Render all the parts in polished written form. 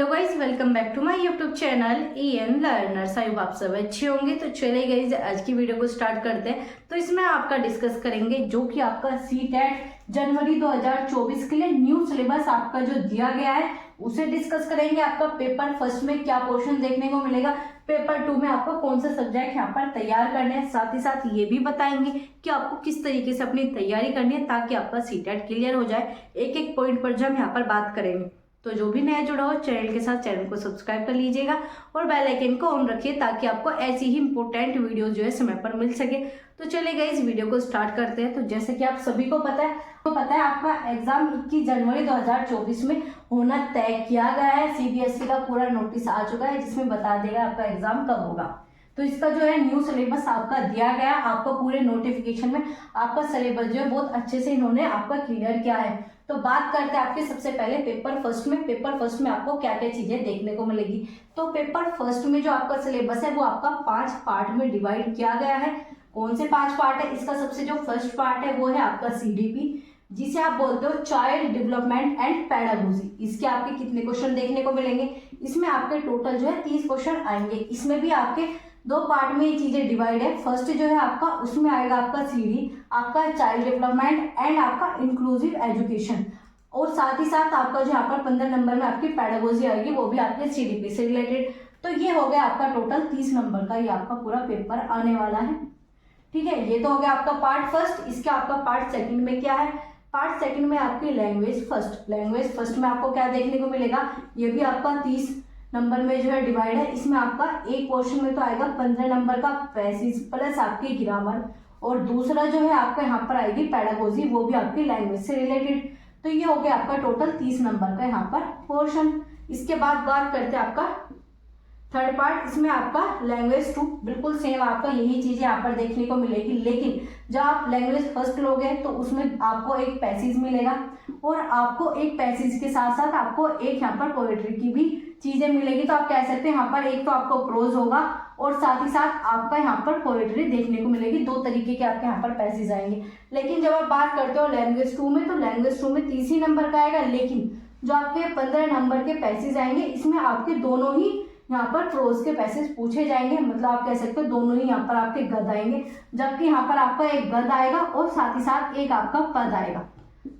Hello guys, welcome back to my YouTube channel EN learners. I hope आप सब अच्छे होंगे। तो चलिए गाइज, आज की वीडियो को स्टार्ट करते हैं। तो इसमें आपका डिस्कस करेंगे जो कि आपका CTET जनवरी 2024 के लिए न्यू सिलेबस आपका जो दिया गया है उसे डिस्कस करेंगे। आपका पेपर फर्स्ट में क्या पोर्शन देखने को मिलेगा, पेपर 2 में आपको कौन सा सब्जेक्ट यहाँ पर तैयार करने हैं, साथ ही साथ ये भी बताएंगे कि आपको किस तरीके से अपनी तैयारी करनी है ताकि आपका CTET क्लियर हो जाए। एक एक पॉइंट पर जो हम यहाँ पर बात करेंगे। तो जो भी नया जुड़ा हो चैनल के साथ चैनल को सब्सक्राइब कर लीजिएगा और बेल आइकन को ऑन रखिए ताकि आपको ऐसी ही इंपॉर्टेंट वीडियोस जो है समय पर मिल सके। तो चलिए इस वीडियो को स्टार्ट करते हैं। तो जैसे कि आप सभी को पता है आपका एग्जाम 21 जनवरी 2024 में होना तय किया गया है। CBSE का पूरा नोटिस आ चुका है जिसमें बता देगा आपका एग्जाम कब होगा। तो इसका जो है न्यू सिलेबस आपका दिया गया, आपको पूरे नोटिफिकेशन में आपका सिलेबस जो है बहुत अच्छे से इन्होंने आपका क्लियर किया है। तो बात करते हैं आपके सबसे पहले पेपर फर्स्ट में आपको क्या क्या चीजें देखने को मिलेगी। तो पेपर फर्स्ट में जो आपका सिलेबस है वो आपका 5 पार्ट में डिवाइड किया गया है। कौन से 5 पार्ट है? इसका सबसे जो फर्स्ट पार्ट है वो है आपका CDP, जिसे आप बोलते हो चाइल्ड डेवलपमेंट एंड पेडागोजी। इसके आपके कितने क्वेश्चन देखने को मिलेंगे? इसमें आपके टोटल जो है 30 क्वेश्चन आएंगे। इसमें भी आपके 2 पार्ट में ये चीजें डिवाइड है। फर्स्ट जो है आपका उसमें आएगा आपका CD, आपका चाइल्ड डेवलपमेंट एंड आपका इंक्लूसिव एजुकेशन, और साथ ही साथ आपका जो यहाँ पर 15 नंबर में आपकी पेडागोजी आएगी, वो भी आपके CDP से रिलेटेड। तो ये हो गया आपका टोटल 30 नंबर का ये आपका पूरा पेपर आने वाला है। ठीक है, ये तो हो गया आपका पार्ट फर्स्ट। इसका आपका पार्ट सेकंड में क्या है? पार्ट सेकंड में आपकी लैंग्वेज फर्स्ट में आपको क्या देखने को मिलेगा? ये भी आपका 30 नंबर में जो है डिवाइड है। इसमें आपका एक पोर्शन में तो आएगा 15 नंबर का पैसेज प्लस आपकी ग्रामर, और दूसरा जो है आपका यहाँ पर आएगी पेडागोजी, वो भी आपकी लैंग्वेज से रिलेटेड। तो ये हो गया आपका टोटल 30 नंबर का यहाँ पर पोर्शन। इसके बाद बात करते हैं आपका थर्ड पार्ट। इसमें आपका लैंग्वेज 2 बिल्कुल सेम आपका यही चीजें यहाँ पर देखने को मिलेगी, लेकिन जब आप लैंग्वेज फर्स्ट लोगे तो उसमें आपको एक पैसेज मिलेगा, और आपको एक पैसेज के साथ साथ आपको एक यहाँ पर पोएट्री की भी चीजें मिलेगी। तो आप कह सकते हैं यहाँ पर एक तो आपको प्रोज होगा और साथ ही साथ आपका यहाँ पर पोएट्री देखने को मिलेगी। 2 तरीके के आपके यहाँ पर पैसेज आएंगे। लेकिन जब आप बात करते हो लैंग्वेज 2 में, तो लैंग्वेज 2 में 30 ही नंबर का आएगा, लेकिन जो आपके 15 नंबर के पैसेज आएंगे इसमें आपके दोनों ही यहाँ पर प्रोज के पैसेज पूछे जाएंगे। मतलब आप कह सकते हो दोनों ही यहाँ पर आपके गद आएंगे, जबकि यहाँ पर आपका एक गद आएगा और साथ ही साथ एक आपका पद आएगा।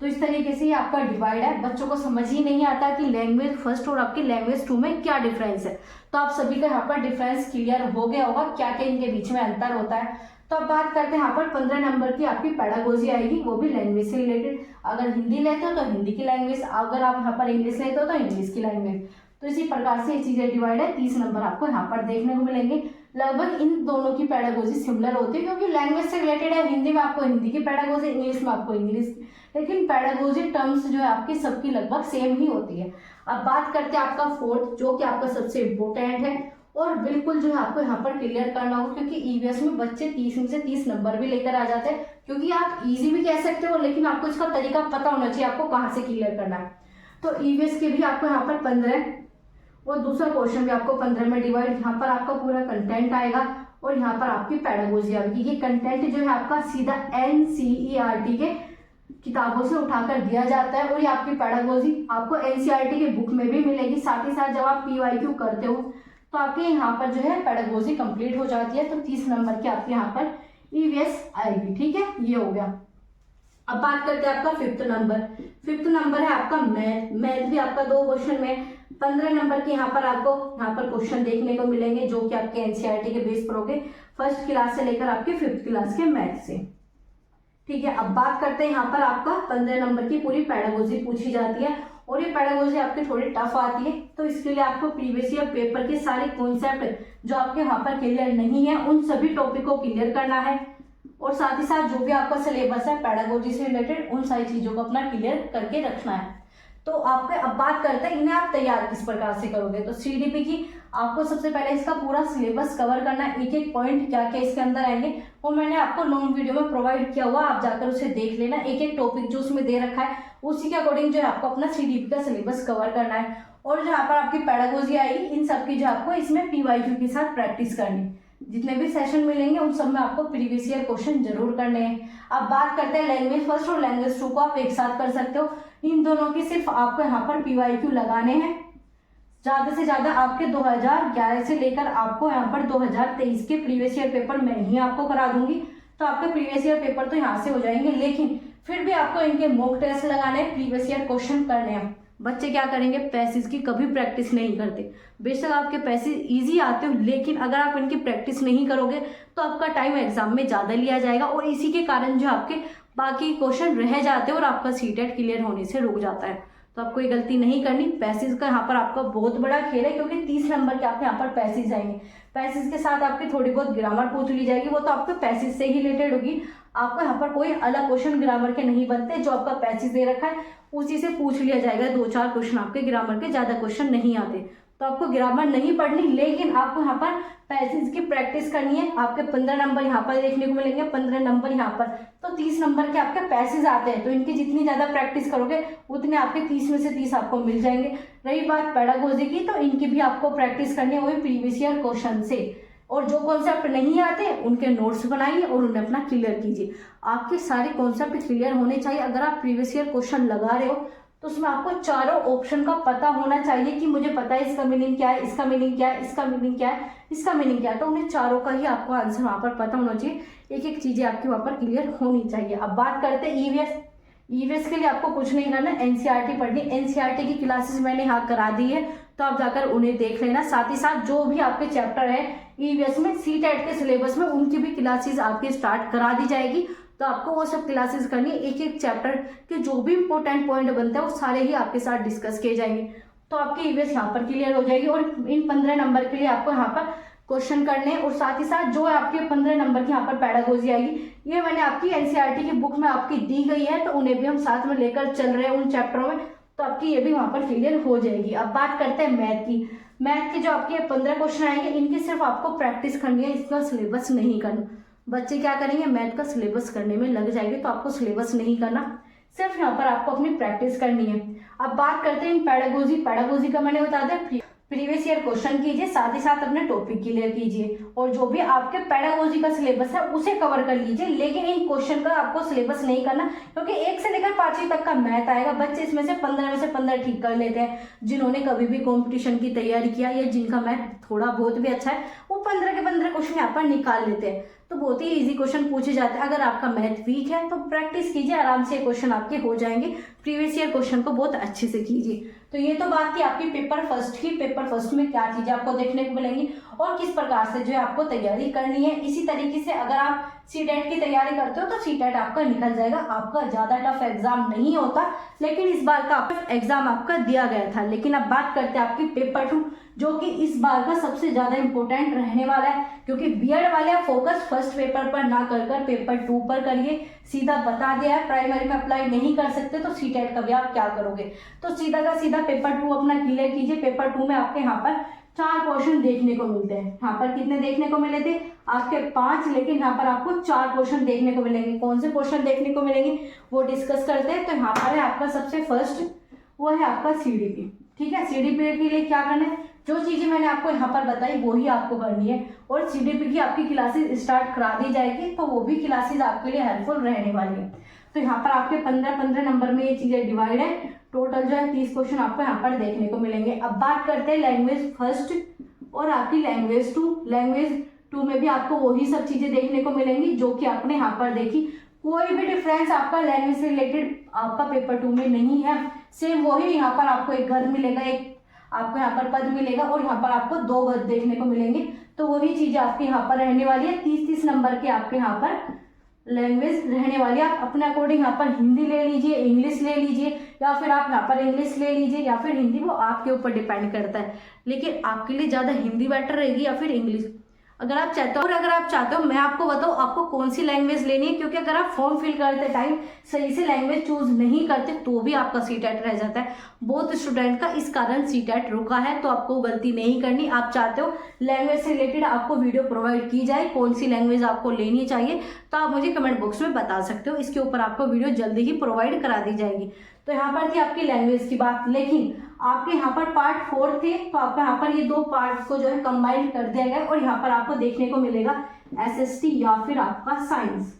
तो इस तरीके से ये आपका डिवाइड है। बच्चों को समझ ही नहीं आता कि लैंग्वेज फर्स्ट और आपकी लैंग्वेज 2 में क्या डिफरेंस है। तो आप सभी का यहाँ पर डिफरेंस क्लियर हो गया होगा, क्या क्या इनके बीच में अंतर होता है। तो अब बात करते हैं यहाँ पर 15 नंबर की आपकी पेडागोजी आएगी, वो भी लैंग्वेज से रिलेटेड। अगर हिंदी लेते हो तो हिंदी की लैंग्वेज, अगर आप यहाँ पर इंग्लिश लेते हो तो इंग्लिश की लैंग्वेज। तो इसी प्रकार से ये चीजें डिवाइड है। 30 नंबर आपको यहाँ पर देखने को मिलेंगे। लगभग इन दोनों की पेडागोजी सिमिलर होती है, क्योंकि लैंग्वेज से रिलेटेड है। हिंदी में आपको हिंदी की पेडागोजी, इंग्लिश में आपको इंग्लिश, लेकिन पेडागोजी टर्म्स जो है आपकी सबकी लगभग सेम ही होती है। अब बात करते हैं आपका फोर्थ, जो कि आपका सबसे इम्पोर्टेंट है और बिल्कुल जो है आपको यहाँ पर क्लियर करना होगा, क्योंकि EVS में बच्चे 30 में से 30 नंबर भी लेकर आ जाते हैं। क्योंकि आप इजी भी कह सकते हो, लेकिन आपको इसका तरीका पता होना चाहिए आपको कहाँ से क्लियर करना है। तो EVS के भी आपको यहाँ पर 15 और दूसरा क्वेश्चन भी आपको 15 में डिवाइड। यहाँ पर आपका पूरा कंटेंट आएगा और यहाँ पर आपकी पेडागोजी आएगी। ये कंटेंट जो है आपका सीधा NCERT के किताबों से उठाकर दिया जाता है, और ये आपकी पेडागोजी आपको NCERT के बुक में भी मिलेगी। साथ ही साथ जब आप PYQ करते हो तो आपके यहाँ पर जो है पेडागोजी कंप्लीट हो जाती है। तो 30 नंबर की आपके यहाँ पर EVS आएगी। ठीक है, ये हो गया। अब बात करते हैं आपका फिफ्थ नंबर है आपका मैथ भी आपका 2 क्वेश्चन में 15 नंबर के यहाँ पर क्वेश्चन देखने को मिलेंगे, जो कि आपके NCERT के बेस पर होंगे, फर्स्ट क्लास से लेकर आपके 5th क्लास के मैथ से। ठीक है, अब बात करते हैं यहाँ पर आपका 15 नंबर की पूरी पेडागोजी पूछी जाती है, और ये पेडागोजी आपके थोड़ी टफ आती है। तो इसके लिए आपको प्रीवियस ईयर पेपर के सारे कॉन्सेप्ट जो आपके वहां पर क्लियर नहीं है उन सभी टॉपिक को क्लियर करना है, और साथ ही साथ जो भी आपका सिलेबस है पेडागोजी से रिलेटेड उन सारी चीजों को अपना क्लियर करके रखना है। तो आपके अब बात करते हैं इन्हें आप तैयार किस प्रकार से करोगे। तो CDP की आपको सबसे पहले इसका पूरा सिलेबस कवर करना है। एक एक पॉइंट क्या क्या इसके अंदर आएंगे वो मैंने आपको लॉन्ग वीडियो में प्रोवाइड किया हुआ, आप जाकर उसे देख लेना। एक एक टॉपिक जो उसमें दे रखा है उसी के अकॉर्डिंग जो है आपको अपना CDP का सिलेबस कवर करना है। और जो यहाँ पर आपकी पेडागोजी आएगी, इन सबकी जो आपको इसमें PYQ के साथ प्रैक्टिस करनी। जितने भी सेशन मिलेंगे उन सब में आपको प्रीवियस ईयर क्वेश्चन जरूर करने हैं। अब बात करते हैं लैंग्वेज फर्स्ट और लैंग्वेज 2 को आप एक साथ कर सकते हो। इन दोनों की सिर्फ आपको यहाँ पर PYQ लगाने हैं। ज़्यादा से ज़्यादा आपके 2011 से लेकर आपको यहाँ पर 2023 के प्रीवियस ईयर पेपर मैं ही आपको करा दूंगी, तो आपके प्रीवियस ईयर पेपर तो यहाँ से हो जाएंगे। लेकिन फिर भी आपको इनके मॉक टेस्ट लगाने हैं, प्रीवियस ईयर क्वेश्चन करने हैं। बच्चे क्या करेंगे, पैसेज की कभी प्रैक्टिस नहीं करते। बेशक आपके पैसेज इजी आते हो, लेकिन अगर आप इनकी प्रैक्टिस नहीं करोगे तो आपका टाइम एग्जाम में ज़्यादा लिया जाएगा, और इसी के कारण जो आपके बाकी क्वेश्चन रह जाते हैं और आपका सीटेट क्लियर होने से रुक जाता है। तो आपको ये गलती नहीं करनी। पैसेज का यहाँ पर आपका बहुत बड़ा खेल है, क्योंकि 30 नंबर के आपके यहाँ पर पैसेज आएंगे। पैसेज के साथ आपकी थोड़ी बहुत ग्रामर पूछ ली जाएगी, वो तो आपके पैसेज से ही रिलेटेड होगी। आपको यहाँ पर कोई अलग क्वेश्चन ग्रामर के नहीं बनते, जो आपका पैसेज दे रखा है उसी से पूछ लिया जाएगा। 2-4 क्वेश्चन आपके ग्रामर के, ज़्यादा क्वेश्चन नहीं आते। तो आपको ग्रामर नहीं पढ़नी, लेकिन आपको यहाँ पर पैसेज की प्रैक्टिस करनी है। आपके 15 नंबर यहाँ पर देखने को मिलेंगे, 15 नंबर यहाँ पर, तो 30 नंबर के आपके पैसेज आते हैं। तो इनकी जितनी ज़्यादा प्रैक्टिस करोगे उतने आपके 30 में से 30 आपको मिल जाएंगे। रही बात पेडागोजी की, तो इनकी भी आपको प्रैक्टिस करनी है, वही प्रीवियस ईयर क्वेश्चन से। और जो कॉन्सेप्ट नहीं आते उनके नोट्स बनाइए और उन्हें अपना क्लियर कीजिए। आपके सारे कॉन्सेप्ट क्लियर होने चाहिए। अगर आप प्रीवियस ईयर क्वेश्चन लगा रहे हो तो उसमें आपको चारों ऑप्शन का पता होना चाहिए, कि मुझे पता है इसका मीनिंग क्या है, इसका मीनिंग क्या है, इसका मीनिंग क्या है, इसका मीनिंग क्या है। तो उन्हें चारों का ही आपको आंसर वहाँ पर पता होना चाहिए। एक एक चीज़ें आपकी वहाँ पर क्लियर होनी चाहिए। अब बात करते हैं ईवीएस। ईवीएस के लिए आपको कुछ नहीं करना, एनसीईआरटी पढ़नी। एनसीईआरटी की क्लासेस मैंने यहाँ करा दी है, तो आप जाकर उन्हें देख लेना। साथ ही साथ जो भी आपके चैप्टर है ईवीएस में, सीटेट के सिलेबस में, उनकी भी क्लासेस आपकी स्टार्ट करा दी जाएगी। तो आपको वो सब क्लासेस करनी है। एक एक चैप्टर के जो भी इंपॉर्टेंट पॉइंट बनते हैं वो सारे ही आपके साथ डिस्कस किए जाएंगे। तो आपकी ईवीएस यहाँ पर क्लियर हो जाएगी। और इन 15 नंबर के लिए आपको यहाँ पर क्वेश्चन करने हैं, और साथ ही साथ जो आपके 15 नंबर की यहाँ पर पेडागोजी आएगी, ये मैंने आपकी एनसीईआरटी की बुक में आपकी दी गई है, तो उन्हें भी हम साथ में लेकर चल रहे हैं उन चैप्टरों में। तो आपकी ये भी वहाँ पर क्लियर हो जाएगी। अब बात करते हैं मैथ की। मैथ के जो आपके 15 क्वेश्चन आएंगे, इनकी सिर्फ आपको प्रैक्टिस करनी है, इसका सिलेबस नहीं करना। बच्चे क्या करेंगे, मैथ का सिलेबस करने में लग जाएंगे, तो आपको सिलेबस नहीं करना, सिर्फ यहाँ पर आपको अपनी प्रैक्टिस करनी है। अब बात करते हैं पेडागोजी। पेडागोजी का मैंने बता दिया, प्रीवियस ईयर क्वेश्चन कीजिए, साथ ही साथ अपने टॉपिक क्लियर कीजिए, और जो भी आपके पेडागोजी का सिलेबस है उसे कवर कर लीजिए। लेकिन इन क्वेश्चन का आपको सिलेबस नहीं करना, क्योंकि 1 से लेकर 5वीं तक का मैथ आएगा। बच्चे इसमें से 15 में से 15 ठीक कर लेते हैं। जिन्होंने कभी भी कंपटीशन की तैयारी किया या जिनका मैथ थोड़ा बहुत भी अच्छा है, वो 15 के 15 क्वेश्चन यहाँ पर निकाल लेते हैं। तो बहुत ही इजी क्वेश्चन पूछे जाते हैं। अगर आपका मैथ वीक है तो प्रैक्टिस कीजिए, आराम से क्वेश्चन आपके हो जाएंगे। प्रीवियस ईयर क्वेश्चन को बहुत अच्छे से कीजिए। तो ये तो बात थी आपकी पेपर फर्स्ट की। पेपर फर्स्ट में क्या चीजें आपको देखने को मिलेंगी और किस प्रकार से जो है आपको तैयारी करनी है। इसी तरीके से अगर आप सीटेट की तैयारी करते हो तो सीटेट आपका निकल जाएगा। आपका ज्यादा टफ एग्जाम नहीं होता, लेकिन इस बार का एग्जाम आपका दिया गया था। लेकिन अब बात करते हैं आपकी पेपर 2, जो कि इस बार का सबसे ज्यादा इंपॉर्टेंट रहने वाला है, क्योंकि बीएड वाले फोकस फर्स्ट पेपर पर ना कर पेपर 2 पर करिए। सीधा बता दिया है, प्राइमरी में अप्लाई नहीं कर सकते तो सीटेट का भी आप क्या करोगे। तो सीधा का सीधा पेपर 2 अपना क्लियर कीजिए। पेपर 2 में आपके यहाँ पर 4 क्वेश्चन देखने को मिलते हैं। यहाँ पर कितने देखने को मिले थे आपके 5, लेकिन यहाँ पर आपको 4 क्वेश्चन देखने को मिलेंगे। कौन से क्वेश्चन देखने को मिलेंगे वो डिस्कस करते हैं। तो यहाँ पर है आपका सबसे फर्स्ट, वो है आपका सीडीपी। ठीक है, सीडीपी के लिए क्या करना है, जो चीजें मैंने आपको यहाँ पर बताई वो ही आपको करनी है। और सीडीपी की आपकी क्लासेस स्टार्ट करा दी जाएगी, तो वो भी क्लासेस आपके लिए हेल्पफुल रहने वाली है। तो यहाँ पर आपके 15-15 नंबर में ये चीजें डिवाइड है। टोटल जो है 30 क्वेश्चन आपको यहाँ पर देखने को मिलेंगे। अब बात करते हैं लैंग्वेज फर्स्ट और आपकी लैंग्वेज 2। लैंग्वेज 2 में भी आपको वही सब चीजें देखने को मिलेंगी जो कि आपने यहाँ पर देखी। कोई भी डिफरेंस आपका लैंग्वेज से रिलेटेड आपका पेपर 2 में नहीं है। सेम वही यहाँ पर आपको एक घर मिलेगा, एक आपको यहाँ पर पद मिलेगा, और यहाँ पर आपको 2 पद देखने को मिलेंगे। तो वही चीजें आपके यहाँ पर रहने वाली है। 30-30 नंबर के आपके यहाँ पर लैंग्वेज रहने वाली है। आप अपने अकॉर्डिंग यहाँ पर हिंदी ले लीजिए, इंग्लिश ले लीजिए, या फिर आप यहाँ पर इंग्लिश ले लीजिए या फिर हिंदी, वो आपके ऊपर डिपेंड करता है। लेकिन आपके लिए ज़्यादा हिंदी बेटर रहेगी या फिर इंग्लिश, अगर आप चाहते हो। और अगर आप चाहते हो मैं आपको बताऊँ आपको कौन सी लैंग्वेज लेनी है, क्योंकि अगर आप फॉर्म फिल करते टाइम सही से लैंग्वेज चूज नहीं करते तो भी आपका सीटेट रह जाता है। बहुत स्टूडेंट का इस कारण सीटेट रुका है, तो आपको गलती नहीं करनी। आप चाहते हो लैंग्वेज से रिलेटेड आपको वीडियो प्रोवाइड की जाए, कौन सी लैंग्वेज आपको लेनी चाहिए, तो आप मुझे कमेंट बॉक्स में बता सकते हो। इसके ऊपर आपको वीडियो जल्दी ही प्रोवाइड करा दी जाएगी। तो यहाँ पर थी आपकी लैंग्वेज की बात। लेकिन आपके यहाँ पर पार्ट 4 थे, तो आपका यहाँ पर ये 2 पार्ट को जो है कंबाइन कर दिया गया, और यहाँ पर आपको देखने को मिलेगा एसएसटी या फिर आपका साइंस।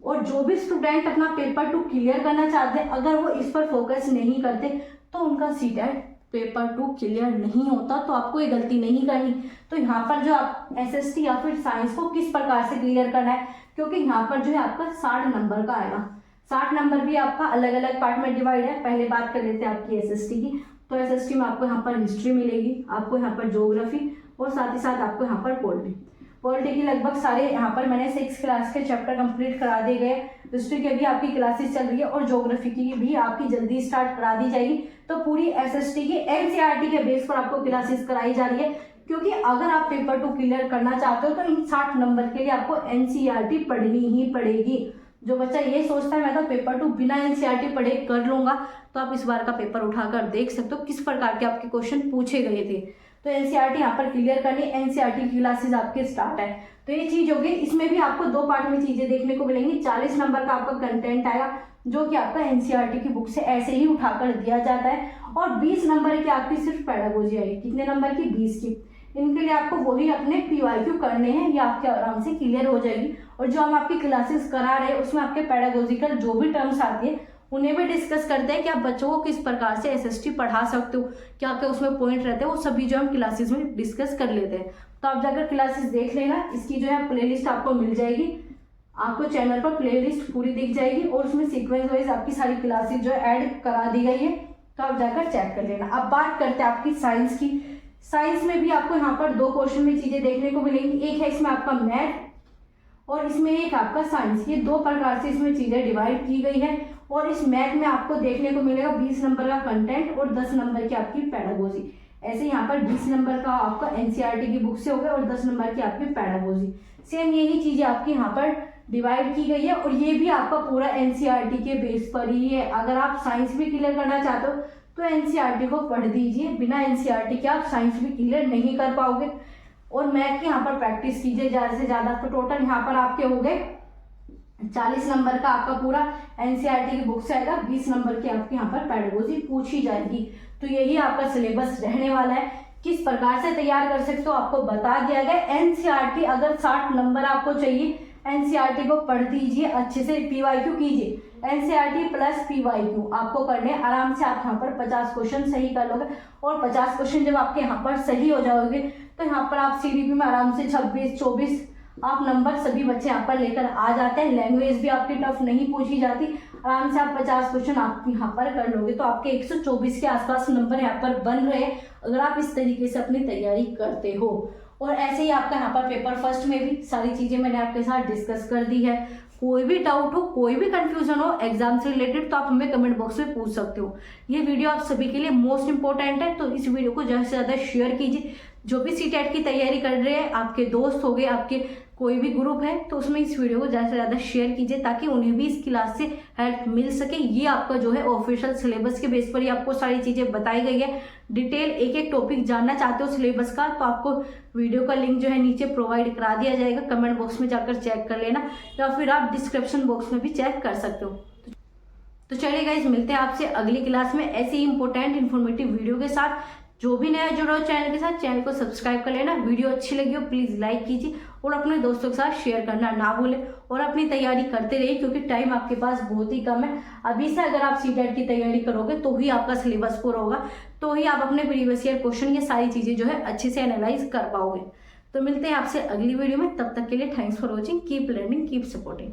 और जो भी स्टूडेंट अपना पेपर 2 क्लियर करना चाहते हैं, अगर वो इस पर फोकस नहीं करते तो उनका सीटेट पेपर 2 क्लियर नहीं होता तो आपको ये गलती नहीं करनी। तो यहाँ पर जो आप SST या फिर साइंस को किस प्रकार से क्लियर करना है, क्योंकि यहाँ पर जो है आपका 60 नंबर का आएगा। 60 नंबर भी आपका अलग अलग पार्ट में डिवाइड है। पहले बात कर लेते हैं आपकी SST की। तो SST में आपको यहाँ पर हिस्ट्री मिलेगी, आपको यहाँ पर ज्योग्राफी और साथ ही साथ आपको यहाँ पर पॉलिटी की लगभग सारे यहाँ पर मैंने 6 क्लास के चैप्टर कंप्लीट करा दिए गए। हिस्ट्री की भी आपकी क्लासेस चल रही है और ज्योग्राफी की भी आपकी जल्दी स्टार्ट करा दी जाएगी। तो पूरी SST की NCERT के बेस पर आपको क्लासेस कराई जा रही है, क्योंकि अगर आप पेपर 2 क्लियर करना चाहते हो तो इन 60 नंबर के लिए आपको NCERT पढ़नी ही पड़ेगी। जो बच्चा ये सोचता है मैं तो पेपर 2 बिना NCERT पढ़े कर लूंगा, तो आप इस बार का पेपर उठाकर देख सकते हो किस प्रकार के आपके क्वेश्चन पूछे गए थे। तो NCERT यहाँ पर क्लियर करनी, NCERT की क्लासेस आपके स्टार्ट है। तो ये चीज होगी। इसमें भी आपको 2 पार्ट में चीजें देखने को मिलेंगी। 40 नंबर का आपका कंटेंट आएगा जो कि आपका NCERT की बुक से ऐसे ही उठाकर दिया जाता है, और 20 नंबर की आपकी सिर्फ पेडागोजी आएगी। कितने नंबर की? 20 की। इनके लिए आपको वही अपने PYQ करने हैं, ये आपके आराम से क्लियर हो जाएगी। और जो हम आपकी क्लासेस करा रहे हैं उसमें आपके पेडागोजिकल जो भी टर्म्स आती है उन्हें भी डिस्कस करते हैं कि आप बच्चों को किस प्रकार से SST पढ़ा सकते हो, क्या क्या उसमें पॉइंट रहते हैं, वो सभी जो हम क्लासेस में डिस्कस कर लेते हैं। तो आप जाकर क्लासेस देख लेना। इसकी जो है प्लेलिस्ट आपको मिल जाएगी, आपको चैनल पर प्लेलिस्ट पूरी दिख जाएगी और उसमें सीक्वेंस वाइज आपकी सारी क्लासेस जो है ऐड करा दी गई है। तो आप जाकर चेक कर लेना। अब बात करते हैं आपकी साइंस की। साइंस में भी आपको यहाँ पर 2 क्वेश्चन में चीजें देखने को मिलेंगी। एक है इसमें आपका मैथ और इसमें एक आपका साइंस। ये 2 प्रकार से इसमें चीजें डिवाइड की गई है। और इस मैथ में आपको देखने को मिलेगा 20 नंबर का कंटेंट और 10 नंबर की आपकी पेडागोजी। ऐसे यहाँ पर 20 नंबर का आपका NCERT की बुक से हो गया और 10 नंबर की आपकी पेडागोजी। सेम यही चीजें आपकी यहाँ पर डिवाइड की गई है और ये भी आपका पूरा NCERT के बेस पर ही है। अगर आप साइंस भी क्लियर करना चाहते हो तो NCERT को पढ़ दीजिए। बिना NCERT के आप साइंस भी क्लियर नहीं कर पाओगे। और मैथ की यहाँ पर प्रैक्टिस कीजिए ज्यादा से ज्यादा। तो टोटल यहाँ पर आपके हो गए 40 नंबर का आपका पूरा NCERT की बुक से आएगा। 20 नंबर की आपकी यहाँ पर पेडागोजी पूछी जाएगी। तो यही आपका सिलेबस रहने वाला है। किस प्रकार से तैयार कर सकते हो आपको बता दिया गया। NCERT अगर 60 नंबर आपको चाहिए, NCERT को पढ़ दीजिए, अच्छे से PYQ कीजिए। NCERT प्लस PYQ आपको करने आराम से। आप यहाँ पर 50 क्वेश्चन सही कर लोगे और 50 क्वेश्चन जब आपके यहाँ पर सही हो जाओगे तो यहाँ पर आप CDP में आराम से 26-24 आप नंबर सभी बच्चे यहाँ पर लेकर आ जाते हैं। लैंग्वेज भी आपकी टफ नहीं पूछी जाती, आराम से आप 50 क्वेश्चन आप यहाँ पर कर लोगे। तो आपके 124 के आसपास नंबर यहाँ पर बन रहे हैं अगर आप इस तरीके से अपनी तैयारी करते हो। और ऐसे ही आपका यहाँ पर पेपर फर्स्ट में भी सारी चीजें मैंने आपके साथ डिस्कस कर दी है। कोई भी डाउट हो, कोई भी कंफ्यूजन हो एग्जाम से रिलेटेड तो आप हमें कमेंट बॉक्स में पूछ सकते हो। ये वीडियो आप सभी के लिए मोस्ट इंपॉर्टेंट है, तो इस वीडियो को ज़्यादा से ज़्यादा शेयर कीजिए। जो भी CTET की तैयारी कर रहे हैं, आपके दोस्त हो गए, आपके कोई भी ग्रुप है, तो उसमें इस वीडियो को ज़्यादा से ज़्यादा शेयर कीजिए ताकि उन्हें भी इस क्लास से हेल्प मिल सके। ये आपका जो है ऑफिशियल सिलेबस के बेस पर ही आपको सारी चीज़ें बताई गई है। डिटेल एक एक टॉपिक जानना चाहते हो सिलेबस का तो आपको वीडियो का लिंक जो है नीचे प्रोवाइड करा दिया जाएगा। कमेंट बॉक्स में जाकर चेक कर लेना या फिर आप डिस्क्रिप्शन बॉक्स में भी चेक कर सकते हो। तो चलिए गाइज, मिलते हैं आपसे अगली क्लास में ऐसे ही इंपॉर्टेंट इन्फॉर्मेटिव वीडियो के साथ। जो भी नया जुड़ा हो चैनल के साथ, चैनल को सब्सक्राइब कर लेना। वीडियो अच्छी लगी हो प्लीज लाइक कीजिए और अपने दोस्तों के साथ शेयर करना ना भूलें। और अपनी तैयारी करते रहिए क्योंकि टाइम आपके पास बहुत ही कम है। अभी से अगर आप CTET की तैयारी करोगे तो ही आपका सिलेबस पूरा होगा, तो ही आप अपने प्रीवियस ईयर क्वेश्चन ये सारी चीजें जो है अच्छे से एनालाइज कर पाओगे। तो मिलते हैं आपसे अगली वीडियो में, तब तक के लिए thanks for watching. Keep learning, keep supporting.